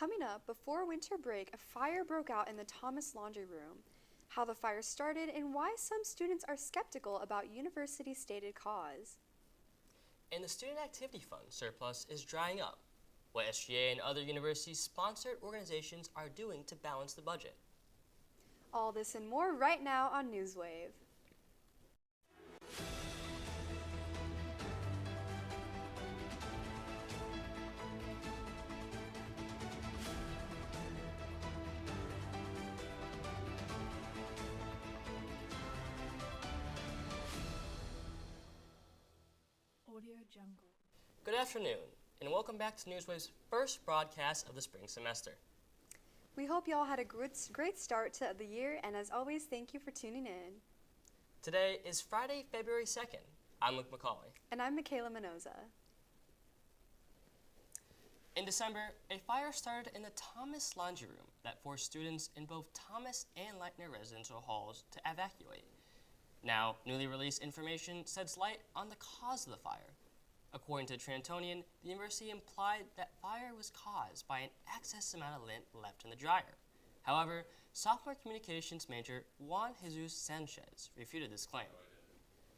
Coming up, before winter break, a fire broke out in the Thomas Laundry Room. How the fire started and why some students are skeptical about university stated cause. And the Student Activity Fund surplus is drying up. What SGA and other university-sponsored organizations are doing to balance the budget. All this and more right now on Newswave. Good afternoon, and welcome back to Newswave's first broadcast of the spring semester. We hope you all had a great start to the year, and as always, thank you for tuning in. Today is Friday, February 2nd. I'm Luke McCauley. And I'm Michaela Minoza. In December, a fire started in the Thomas Laundry Room that forced students in both Thomas and Leitner residential halls to evacuate. Now, newly released information sheds light on the cause of the fire. According to Trantonian, the university implied that fire was caused by an excess amount of lint left in the dryer. However, sophomore communications major Juan Jesus Sanchez refuted this claim.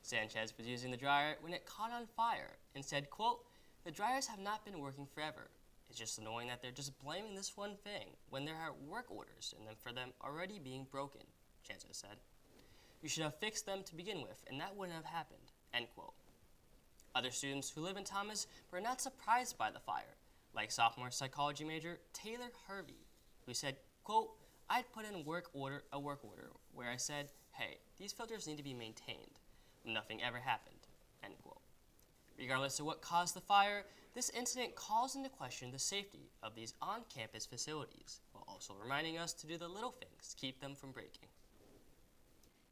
Sanchez was using the dryer when it caught on fire and said, quote, "The dryers have not been working forever. It's just annoying that they're just blaming this one thing when there are work orders and then for them already being broken," Sanchez said. "You should have fixed them to begin with, and that wouldn't have happened," end quote. Other students who live in Thomas were not surprised by the fire, like sophomore psychology major Taylor Hervey, who said, quote, "I'd put in a work order where I said, hey, these filters need to be maintained. Nothing ever happened," end quote. Regardless of what caused the fire, this incident calls into question the safety of these on-campus facilities, while also reminding us to do the little things to keep them from breaking.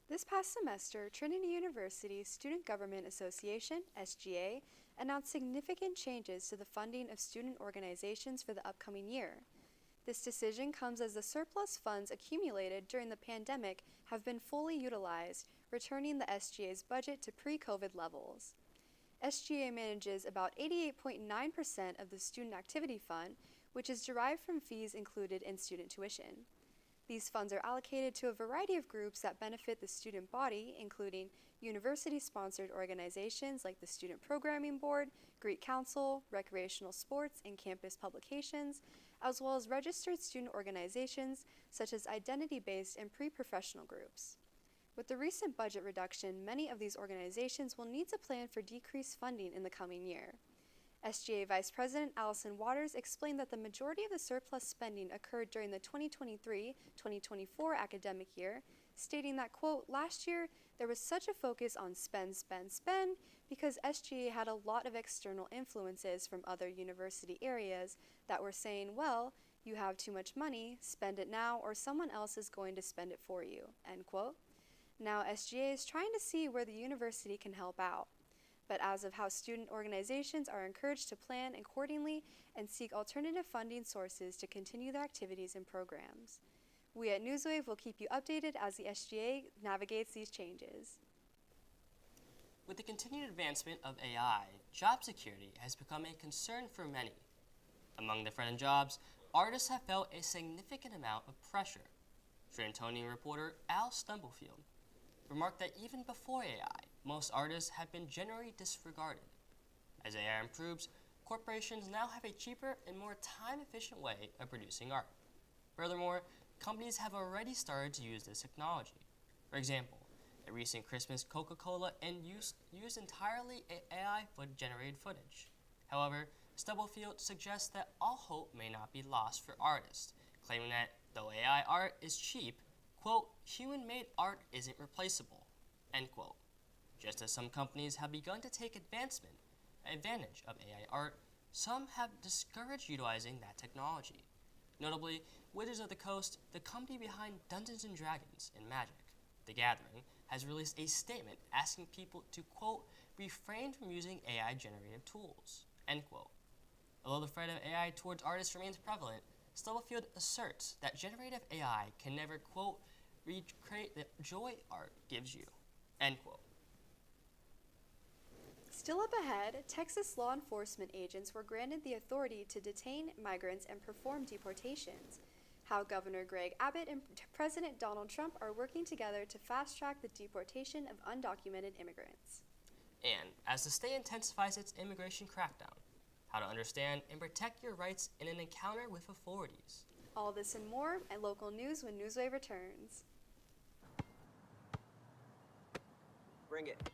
This past semester, Trinity University's Student Government Association, SGA, announced significant changes to the funding of student organizations for the upcoming year. This decision comes as the surplus funds accumulated during the pandemic have been fully utilized, returning the SGA's budget to pre-COVID levels. SGA manages about 88.9% of the Student Activity Fund, which is derived from fees included in student tuition. These funds are allocated to a variety of groups that benefit the student body, including university-sponsored organizations like the Student Programming Board, Greek Council, recreational sports, and campus publications, as well as registered student organizations such as identity-based and pre-professional groups. With the recent budget reduction, many of these organizations will need to plan for decreased funding in the coming year. SGA Vice President Allison Waters explained that the majority of the surplus spending occurred during the 2023-2024 academic year, stating that, quote, "Last year, there was such a focus on spend because SGA had a lot of external influences from other university areas that were saying, well, you have too much money, spend it now, or someone else is going to spend it for you," end quote. Now SGA is trying to see where the university can help out. But as of how student organizations are encouraged to plan accordingly and seek alternative funding sources to continue their activities and programs. We at Newswave will keep you updated as the SGA navigates these changes. With the continued advancement of AI, job security has become a concern for many. Among the front-end jobs, artists have felt a significant amount of pressure. Trantonian reporter Al Stumblefield remarked that even before AI, most artists have been generally disregarded. As AI improves, corporations now have a cheaper and more time-efficient way of producing art. Furthermore, companies have already started to use this technology. For example, a recent Christmas Coca-Cola used entirely AI generated footage. However, Stubblefield suggests that all hope may not be lost for artists, claiming that though AI art is cheap, quote, "human-made art isn't replaceable," end quote. Just as some companies have begun to take advantage of AI art, some have discouraged utilizing that technology. Notably, Wizards of the Coast, the company behind Dungeons & Dragons and Magic, The Gathering, has released a statement asking people to, quote, "refrain from using AI-generated tools," end quote. Although the threat of AI towards artists remains prevalent, Stubblefield asserts that generative AI can never, quote, "recreate the joy art gives you," end quote. Still up ahead, Texas law enforcement agents were granted the authority to detain migrants and perform deportations. How Governor Greg Abbott and President Donald Trump are working together to fast-track the deportation of undocumented immigrants. And as the state intensifies its immigration crackdown, how to understand and protect your rights in an encounter with authorities. All this and more at local news when Newswave returns. Bring it.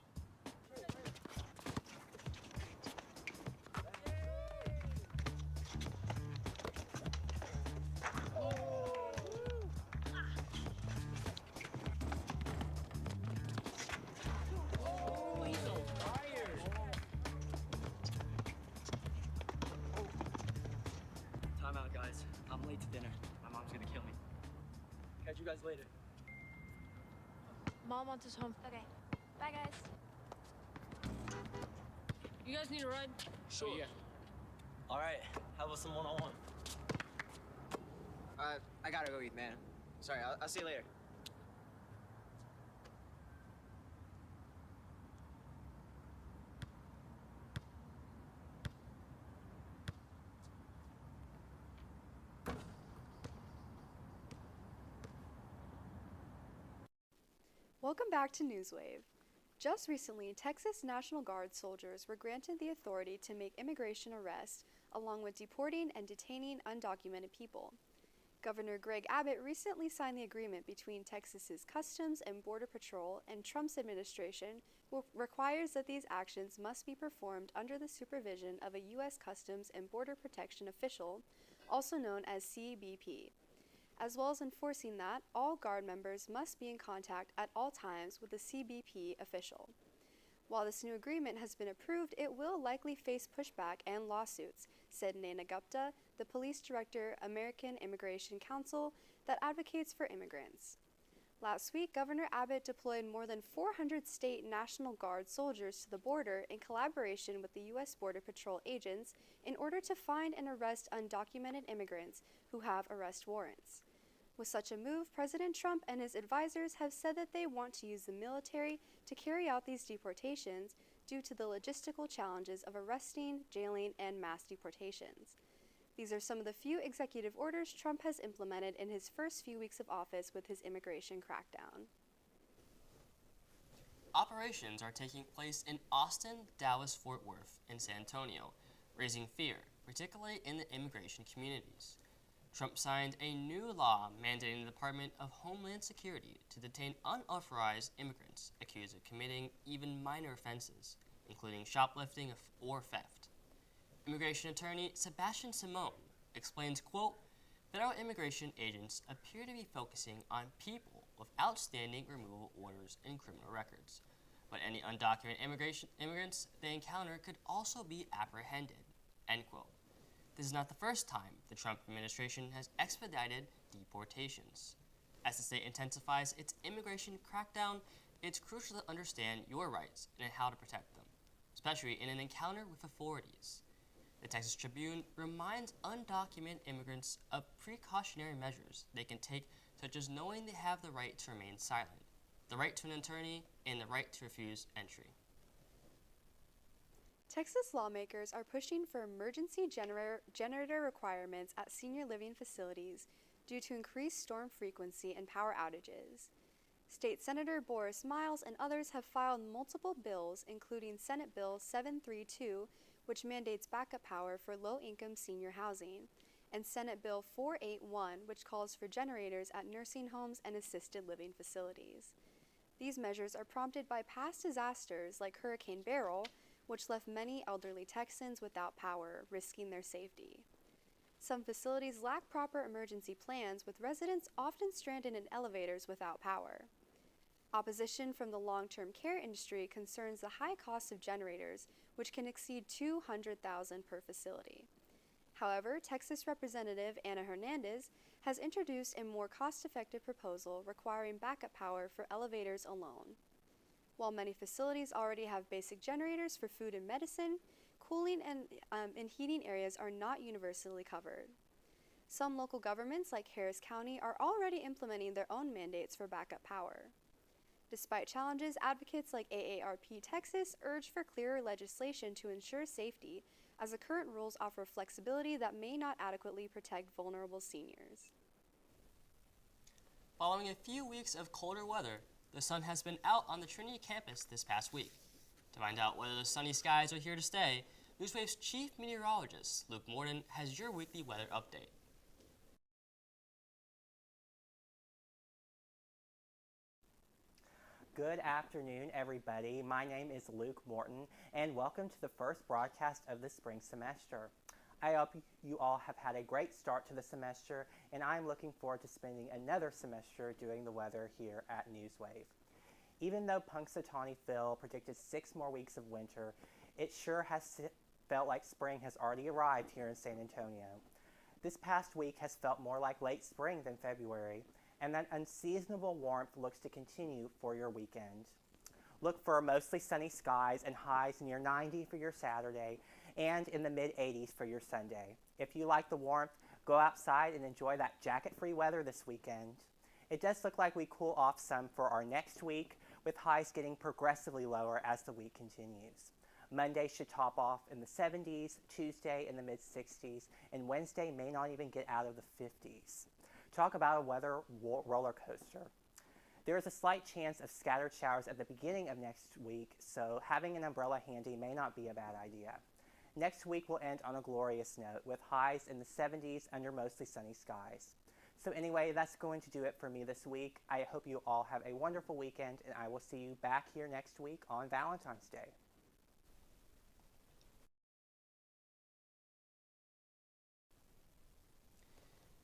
Time out, guys. I'm late to dinner. My mom's gonna kill me. Catch you guys later. Mom wants us home. Okay. Bye, guys. You guys need a ride? Sure. Yeah. All right. How about some one-on-one? I gotta go eat, man. Sorry, I'll see you later. Welcome back to Newswave. Just recently, Texas National Guard soldiers were granted the authority to make immigration arrests, along with deporting and detaining undocumented people. Governor Greg Abbott recently signed the agreement between Texas's Customs and Border Patrol and Trump's administration, which requires that these actions must be performed under the supervision of a U.S. Customs and Border Protection official, also known as CBP, as well as enforcing that all Guard members must be in contact at all times with a CBP official. While this new agreement has been approved, it will likely face pushback and lawsuits, said Naina Gupta, the police director, American Immigration Council, that advocates for immigrants. Last week, Governor Abbott deployed more than 400 state National Guard soldiers to the border in collaboration with the U.S. Border Patrol agents in order to find and arrest undocumented immigrants who have arrest warrants. With such a move, President Trump and his advisors have said that they want to use the military to carry out these deportations due to the logistical challenges of arresting, jailing, and mass deportations. These are some of the few executive orders Trump has implemented in his first few weeks of office with his immigration crackdown. Operations are taking place in Austin, Dallas, Fort Worth, and San Antonio, raising fear, particularly in the immigration communities. Trump signed a new law mandating the Department of Homeland Security to detain unauthorized immigrants accused of committing even minor offenses, including shoplifting or theft. Immigration attorney Sebastian Simone explains, quote, "Federal immigration agents appear to be focusing on people with outstanding removal orders and criminal records, but any undocumented immigrants they encounter could also be apprehended," end quote. This is not the first time the Trump administration has expedited deportations. As the state intensifies its immigration crackdown, it's crucial to understand your rights and how to protect them, especially in an encounter with authorities. The Texas Tribune reminds undocumented immigrants of precautionary measures they can take, such as knowing they have the right to remain silent, the right to an attorney, and the right to refuse entry. Texas lawmakers are pushing for emergency generator requirements at senior living facilities due to increased storm frequency and power outages. State Senator Boris Miles and others have filed multiple bills, including Senate Bill 732, which mandates backup power for low-income senior housing, and Senate Bill 481, which calls for generators at nursing homes and assisted living facilities. These measures are prompted by past disasters like Hurricane Beryl, which left many elderly Texans without power, risking their safety. Some facilities lack proper emergency plans, with residents often stranded in elevators without power. Opposition from the long-term care industry concerns the high cost of generators, which can exceed $200,000 per facility. However, Texas Representative Ana Hernandez has introduced a more cost-effective proposal requiring backup power for elevators alone. While many facilities already have basic generators for food and medicine, cooling and heating areas are not universally covered. Some local governments, like Harris County, are already implementing their own mandates for backup power. Despite challenges, advocates like AARP Texas urge for clearer legislation to ensure safety, as the current rules offer flexibility that may not adequately protect vulnerable seniors. Following a few weeks of colder weather, the sun has been out on the Trinity campus this past week. To find out whether the sunny skies are here to stay, Newswave's chief meteorologist, Luke Morton, has your weekly weather update. Good afternoon, everybody. My name is Luke Morton, and welcome to the first broadcast of the spring semester. I hope you all have had a great start to the semester, and I'm looking forward to spending another semester doing the weather here at Newswave. Even though Punxsutawney Phil predicted 6 more weeks of winter, it sure has felt like spring has already arrived here in San Antonio. This past week has felt more like late spring than February, and that unseasonable warmth looks to continue for your weekend. Look for mostly sunny skies and highs near 90 for your Saturday and in the mid-80s for your Sunday. If you like the warmth, go outside and enjoy that jacket-free weather this weekend. It does look like we cool off some for our next week, with highs getting progressively lower as the week continues. Monday should top off in the 70s, Tuesday in the mid-60s, and Wednesday may not even get out of the 50s. Talk about a weather roller coaster. There is a slight chance of scattered showers at the beginning of next week, so having an umbrella handy may not be a bad idea. Next week will end on a glorious note, with highs in the 70s under mostly sunny skies. So anyway, that's going to do it for me this week. I hope you all have a wonderful weekend, and I will see you back here next week on Valentine's Day.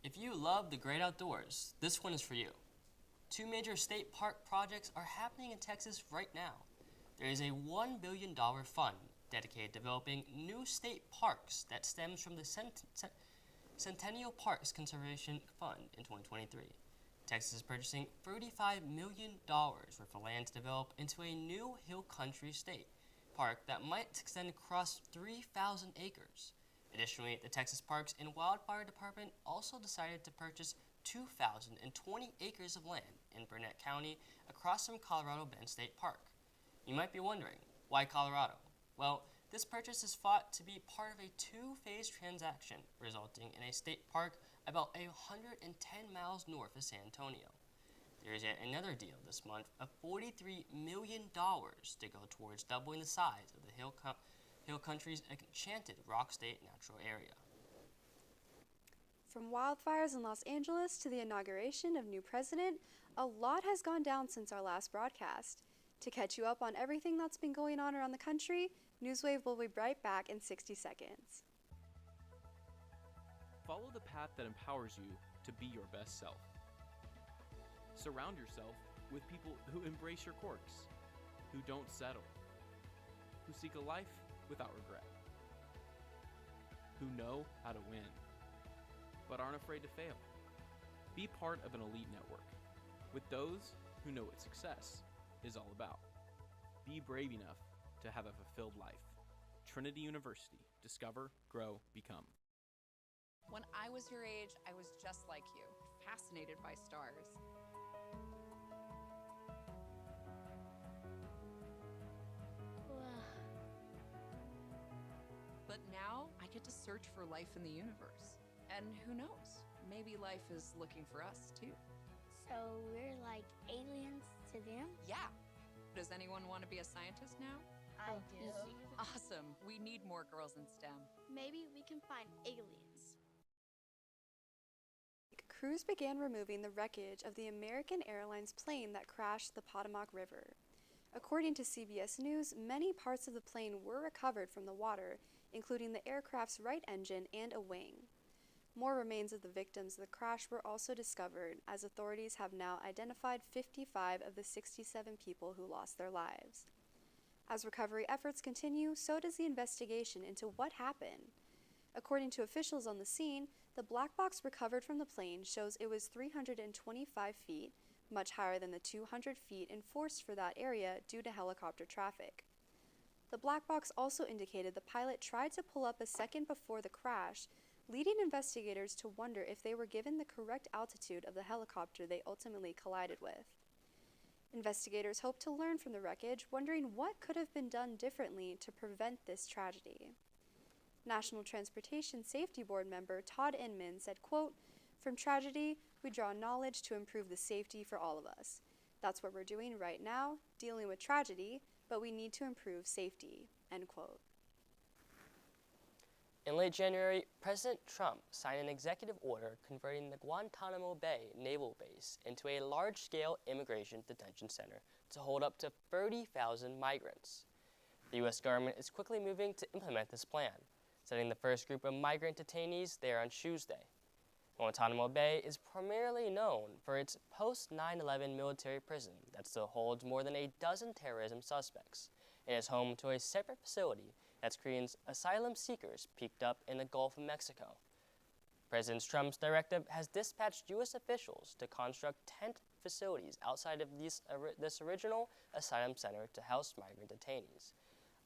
If you love the great outdoors, this one is for you. 2 major state park projects are happening in Texas right now. There is a $1 billion fund dedicated to developing new state parks that stems from the Centennial Parks Conservation Fund in 2023. Texas is purchasing $35 million worth of land to develop into a new hill country state park that might extend across 3,000 acres. Additionally, the Texas Parks and Wildfire Department also decided to purchase 2,020 acres of land in Burnett County across from Colorado Bend State Park. You might be wondering, why Colorado? Well, this purchase is thought to be part of a 2-phase transaction, resulting in a state park about 110 miles north of San Antonio. There is yet another deal this month of $43 million to go towards doubling the size of the Hill Country's enchanted Rock State Natural Area. From wildfires in Los Angeles to the inauguration of new president, a lot has gone down since our last broadcast. To catch you up on everything that's been going on around the country, Newswave will be right back in 60 seconds. Follow the path that empowers you to be your best self. Surround yourself with people who embrace your quirks, who don't settle, who seek a life without regret, who know how to win, but aren't afraid to fail. Be part of an elite network with those who know what success is all about. Be brave enough to have a fulfilled life. Trinity University. Discover, grow, become. When I was your age, I was just like you, fascinated by stars. But now I get to search for life in the universe. And who knows, maybe life is looking for us too. So we're like aliens to them? Yeah. Does anyone want to be a scientist now? I do. Awesome. We need more girls in STEM. Maybe we can find aliens. Crews began removing the wreckage of the American Airlines plane that crashed the Potomac River. According to CBS News, many parts of the plane were recovered from the water, including the aircraft's right engine and a wing. More remains of the victims of the crash were also discovered, as authorities have now identified 55 of the 67 people who lost their lives. As recovery efforts continue, so does the investigation into what happened. According to officials on the scene, the black box recovered from the plane shows it was 325 feet, much higher than the 200 feet enforced for that area due to helicopter traffic. The black box also indicated the pilot tried to pull up a second before the crash, leading investigators to wonder if they were given the correct altitude of the helicopter they ultimately collided with. Investigators hope to learn from the wreckage, wondering what could have been done differently to prevent this tragedy. National Transportation Safety Board member Todd Inman said, quote, "From tragedy, we draw knowledge to improve the safety for all of us. That's what we're doing right now, dealing with tragedy, but we need to improve safety," end quote. In late January, President Trump signed an executive order converting the Guantanamo Bay Naval Base into a large-scale immigration detention center to hold up to 30,000 migrants. The U.S. government is quickly moving to implement this plan, sending the first group of migrant detainees there on Tuesday. Guantanamo Bay is primarily known for its post-9/11 military prison that still holds more than a dozen terrorism suspects and is home to a separate facility that screens asylum seekers picked up in the Gulf of Mexico. President Trump's directive has dispatched U.S. officials to construct tent facilities outside of this original asylum center to house migrant detainees.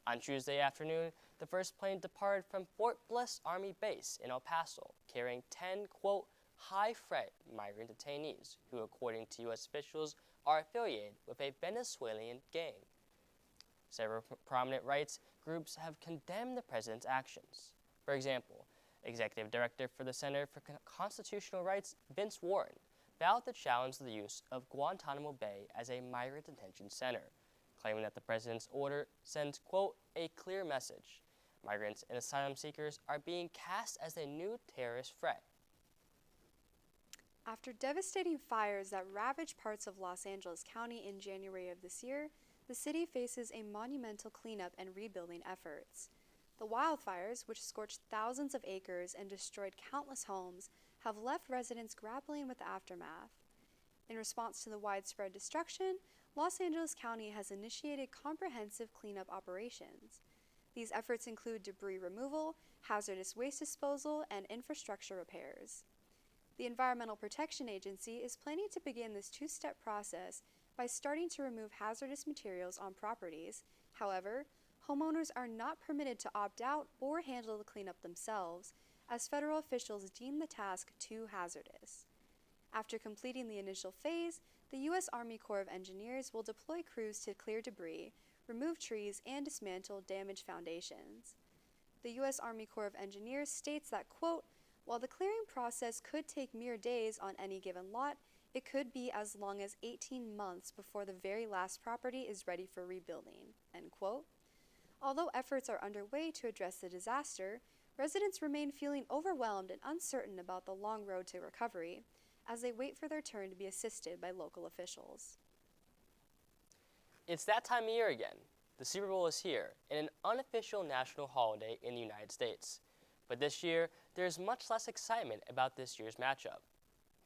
On Tuesday afternoon, the first plane departed from Fort Bliss Army Base in El Paso, carrying 10, quote, high-threat migrant detainees who, according to U.S. officials, are affiliated with a Venezuelan gang. Several prominent rights groups have condemned the president's actions. For example, Executive Director for the Center for Constitutional Rights, Vince Warren, vowed to challenge the use of Guantanamo Bay as a migrant detention center, claiming that the president's order sends, quote, a clear message. Migrants and asylum seekers are being cast as a new terrorist threat. After devastating fires that ravaged parts of Los Angeles County in January of this year, the city faces a monumental cleanup and rebuilding efforts. The wildfires, which scorched thousands of acres and destroyed countless homes, have left residents grappling with the aftermath. In response to the widespread destruction, Los Angeles County has initiated comprehensive cleanup operations. These efforts include debris removal, hazardous waste disposal, and infrastructure repairs. The Environmental Protection Agency is planning to begin this two-step process by starting to remove hazardous materials on properties. However, homeowners are not permitted to opt out or handle the cleanup themselves, as federal officials deem the task too hazardous. After completing the initial phase, the U.S. Army Corps of Engineers will deploy crews to clear debris, remove trees, and dismantle damaged foundations. The U.S. Army Corps of Engineers states that, quote, "While the clearing process could take mere days on any given lot, it could be as long as 18 months before the very last property is ready for rebuilding," end quote. Although efforts are underway to address the disaster, residents remain feeling overwhelmed and uncertain about the long road to recovery as they wait for their turn to be assisted by local officials. It's that time of year again. The Super Bowl is here, and an unofficial national holiday in the United States. But this year, there is much less excitement about this year's matchup.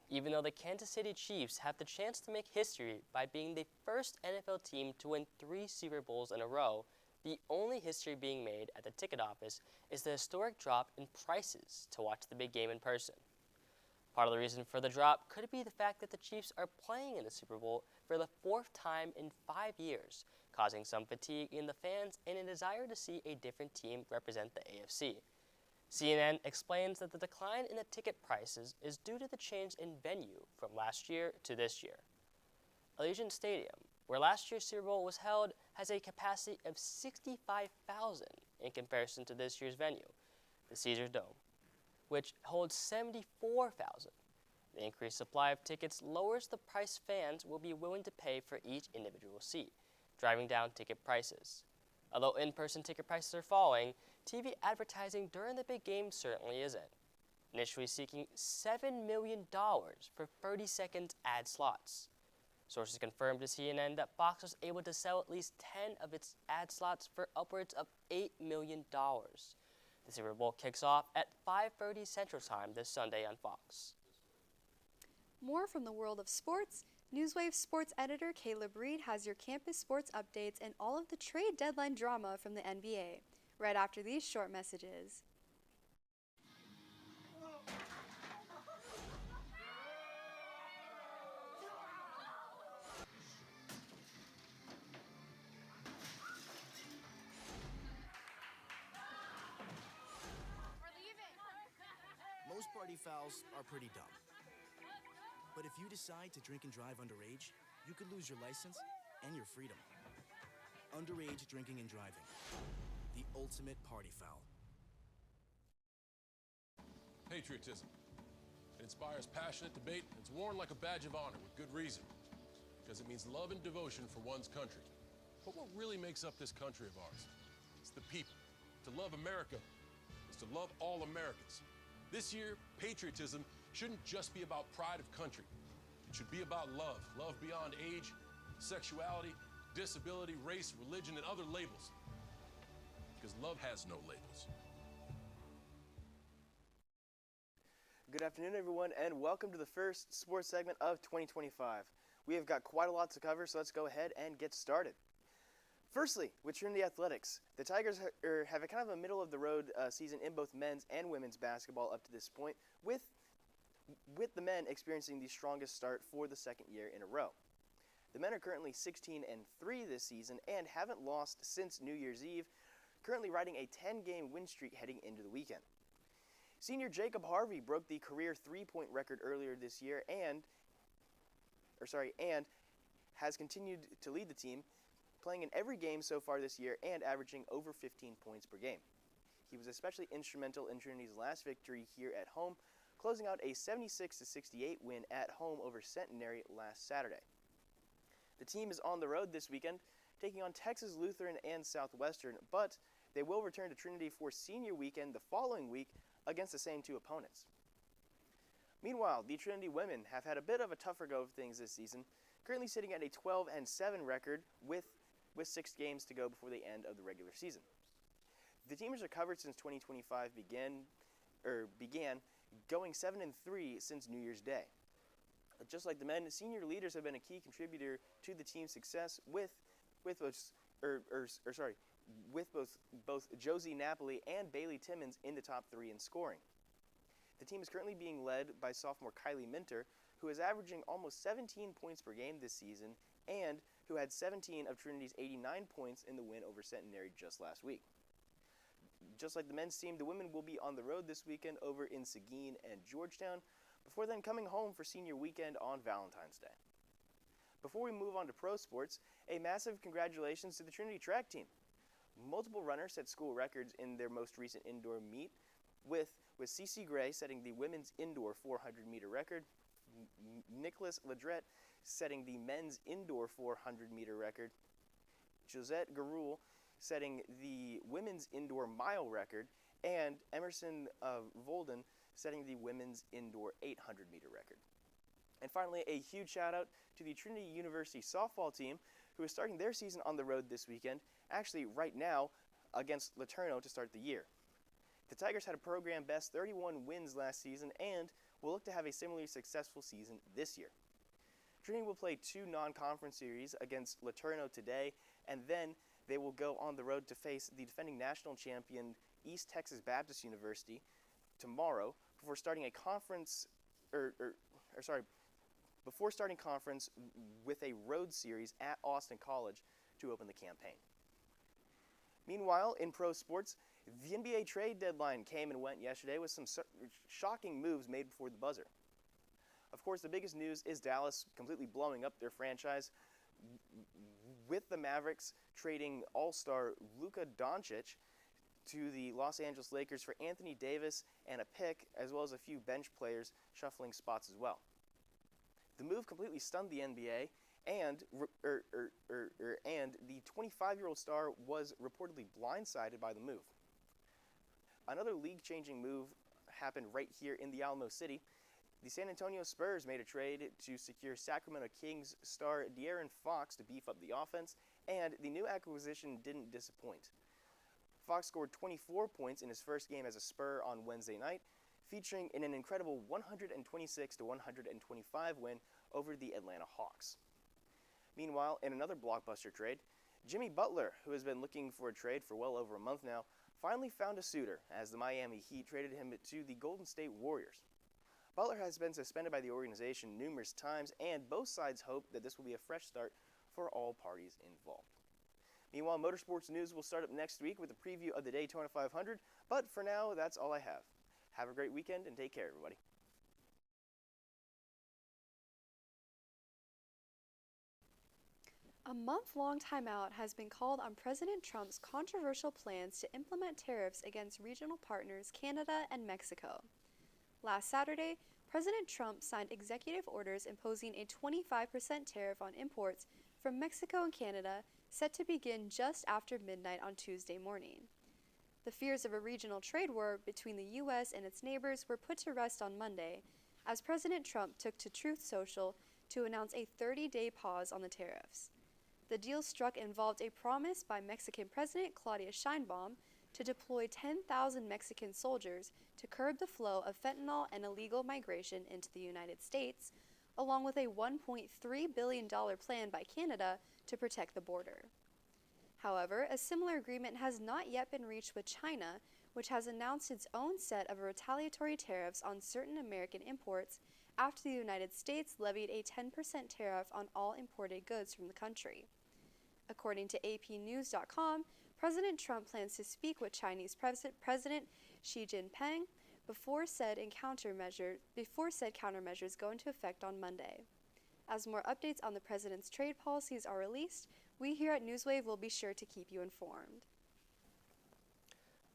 Even though the Kansas City Chiefs have the chance to make history by being the first NFL team to win 3 Super Bowls in a row, the only history being made at the ticket office is the historic drop in prices to watch the big game in person. Part of the reason for the drop could be the fact that the Chiefs are playing in the Super Bowl for the 4th time in 5 years, causing some fatigue in the fans and a desire to see a different team represent the AFC. CNN explains that the decline in the ticket prices is due to the change in venue from last year to this year. Allegiant Stadium, where last year's Super Bowl was held, has a capacity of 65,000 in comparison to this year's venue, the Caesars Dome, which holds 74,000. The increased supply of tickets lowers the price fans will be willing to pay for each individual seat, driving down ticket prices. Although in-person ticket prices are falling, TV advertising during the big game certainly isn't, initially seeking $7 million for 30-second ad slots. Sources confirmed to CNN that Fox was able to sell at least 10 of its ad slots for upwards of $8 million. The Super Bowl kicks off at 5:30 Central Time this Sunday on Fox. More from the world of sports, Newswave sports editor Caleb Reed has your campus sports updates and all of the trade deadline drama from the NBA, right after these short messages. Most party fouls are pretty dumb. But if you decide to drink and drive underage, you could lose your license and your freedom. Underage drinking and driving. The ultimate party foul. Patriotism. It inspires passionate debate, and it's worn like a badge of honor with good reason. Because it means love and devotion for one's country. But what really makes up this country of ours? It's the people. To love America is to love all Americans. This year, patriotism shouldn't just be about pride of country. It should be about love. Love beyond age, sexuality, disability, race, religion, and other labels. Because love has no labels. Good afternoon, everyone, and welcome to the first sports segment of 2025. We have got quite a lot to cover, so let's go ahead and get started. Firstly, with Trinity Athletics, the Tigers have a kind of a middle-of-the-road season in both men's and women's basketball up to this point, with the men experiencing the strongest start for the second year in a row. The men are currently 16-3 this season and haven't lost since New Year's Eve, currently riding a 10-game win streak heading into the weekend. Senior Jacob Harvey broke the career three-point record earlier this year and has continued to lead the team, playing in every game so far this year and averaging over 15 points per game. He was especially instrumental in Trinity's last victory here at home, closing out a 76-68 win at home over Centenary last Saturday. The team is on the road this weekend, taking on Texas Lutheran and Southwestern, but they will return to Trinity for senior weekend the following week against the same two opponents. Meanwhile, the Trinity women have had a bit of a tougher go of things this season, currently sitting at a 12-7 record with 6 games to go before the end of the regular season. The team has recovered since 2025 began, going 7-3 since New Year's Day. Just like the men, senior leaders have been a key contributor to the team's success with both Josie Napoli and Bailey Timmons in the top 3 in scoring. The team is currently being led by sophomore Kylie Minter, who is averaging almost 17 points per game this season and who had 17 of Trinity's 89 points in the win over Centenary just last week. Just like the men's team, the women will be on the road this weekend over in Seguin and Georgetown, before then coming home for senior weekend on Valentine's Day. Before we move on to pro sports, a massive congratulations to the Trinity track team. Multiple runners set school records in their most recent indoor meet, with Cece Gray setting the women's indoor 400-meter record, Nicholas Ledrette setting the men's indoor 400-meter record, Josette Garul setting the women's indoor mile record, and Emerson Volden setting the women's indoor 800-meter record. And finally, a huge shout-out to the Trinity University softball team, who is starting their season on the road this weekend, actually right now against Laterno to start the year. The Tigers had a program best 31 wins last season and will look to have a similarly successful season this year. Trinity will play 2 non-conference series against Laterno today, and then they will go on the road to face the defending national champion East Texas Baptist University tomorrow before starting conference with a road series at Austin College to open the campaign. Meanwhile, in pro sports, the NBA trade deadline came and went yesterday with some shocking moves made before the buzzer. Of course, the biggest news is Dallas completely blowing up their franchise, with the Mavericks trading all-star Luka Doncic to the Los Angeles Lakers for Anthony Davis and a pick, as well as a few bench players shuffling spots as well. The move completely stunned the NBA, and the 25-year-old star was reportedly blindsided by the move. Another league-changing move happened right here in the Alamo City. The San Antonio Spurs made a trade to secure Sacramento Kings star De'Aaron Fox to beef up the offense, and the new acquisition didn't disappoint. Fox scored 24 points in his first game as a Spur on Wednesday night, featuring in an incredible 126-125 win over the Atlanta Hawks. Meanwhile, in another blockbuster trade, Jimmy Butler, who has been looking for a trade for well over a month now, finally found a suitor as the Miami Heat traded him to the Golden State Warriors. Butler has been suspended by the organization numerous times, and both sides hope that this will be a fresh start for all parties involved. Meanwhile, motorsports news will start up next week with a preview of the Daytona 500, but for now, that's all I have. Have a great weekend and take care, everybody. A month-long timeout has been called on President Trump's controversial plans to implement tariffs against regional partners Canada and Mexico. Last Saturday, President Trump signed executive orders imposing a 25% tariff on imports from Mexico and Canada, set to begin just after midnight on Tuesday morning. The fears of a regional trade war between the U.S. and its neighbors were put to rest on Monday, as President Trump took to Truth Social to announce a 30-day pause on the tariffs. The deal struck involved a promise by Mexican President Claudia Sheinbaum to deploy 10,000 Mexican soldiers to curb the flow of fentanyl and illegal migration into the United States, along with a $1.3 billion plan by Canada to protect the border. However, a similar agreement has not yet been reached with China, which has announced its own set of retaliatory tariffs on certain American imports after the United States levied a 10% tariff on all imported goods from the country. According to APnews.com, President Trump plans to speak with Chinese President Xi Jinping before said countermeasures go into effect on Monday. As more updates on the president's trade policies are released, we here at Newswave will be sure to keep you informed.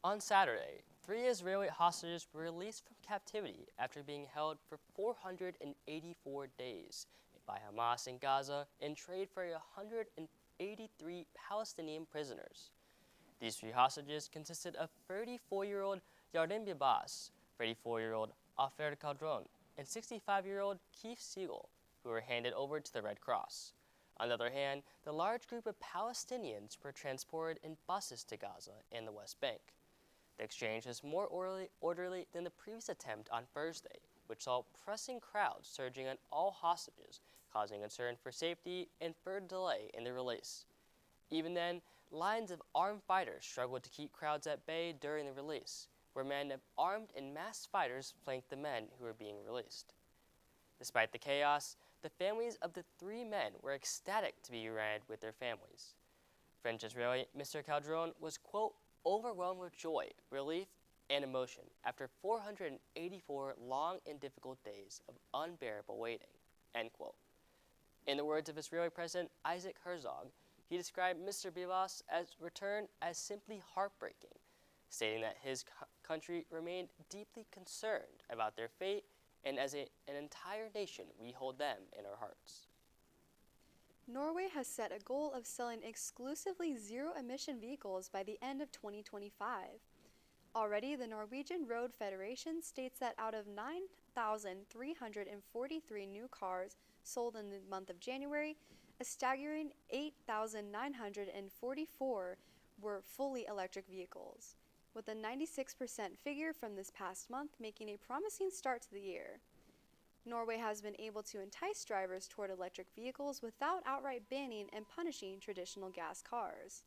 On Saturday, 3 Israeli hostages were released from captivity after being held for 484 days by Hamas in Gaza in trade for 183 Palestinian prisoners. These 3 hostages consisted of 34-year-old Yarden Bibas, 34-year-old Afer Caldron, and 65-year-old Keith Siegel, who were handed over to the Red Cross. On the other hand, the large group of Palestinians were transported in buses to Gaza and the West Bank. The exchange was more orderly than the previous attempt on Thursday, which saw pressing crowds surging on all hostages, causing concern for safety and further delay in the release. Even then, lines of armed fighters struggled to keep crowds at bay during the release, where men of armed and masked fighters flanked the men who were being released. Despite the chaos, the families of the 3 men were ecstatic to be reunited with their families. French Israeli Mr. Caldron was, quote, overwhelmed with joy, relief, and emotion after 484 long and difficult days of unbearable waiting, end quote. In the words of Israeli President Isaac Herzog, he described Mr. Bibas' return as simply heartbreaking, stating that his country remained deeply concerned about their fate, and as an entire nation, we hold them in our hearts. Norway has set a goal of selling exclusively zero-emission vehicles by the end of 2025. Already, the Norwegian Road Federation states that out of 9,343 new cars sold in the month of January, a staggering 8,944 were fully electric vehicles, with a 96% figure from this past month making a promising start to the year. Norway has been able to entice drivers toward electric vehicles without outright banning and punishing traditional gas cars.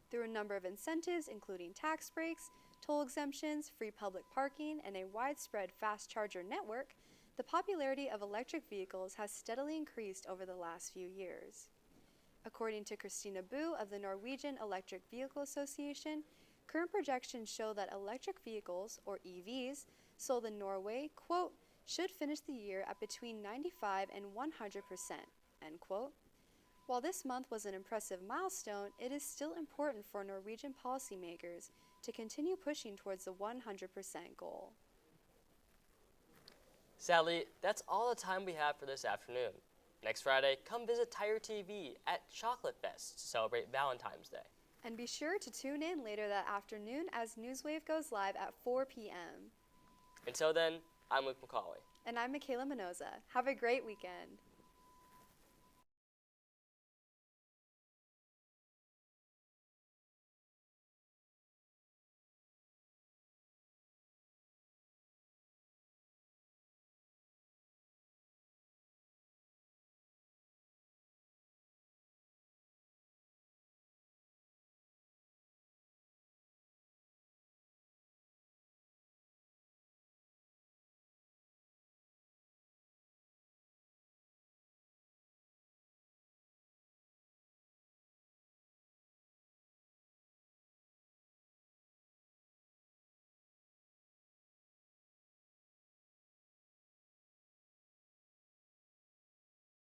Through a number of incentives, including tax breaks, toll exemptions, free public parking, and a widespread fast charger network, the popularity of electric vehicles has steadily increased over the last few years. According to Christina Boo of the Norwegian Electric Vehicle Association, current projections show that electric vehicles, or EVs, sold in Norway, quote, should finish the year at between 95 and 100%, end quote. While this month was an impressive milestone, it is still important for Norwegian policymakers to continue pushing towards the 100% goal. Sadly, that's all the time we have for this afternoon. Next Friday, come visit TigerTV at Chocolate Fest to celebrate Valentine's Day. And be sure to tune in later that afternoon as Newswave goes live at 4 p.m. Until then, I'm Luke McCauley. And I'm Michaela Mendoza. Have a great weekend.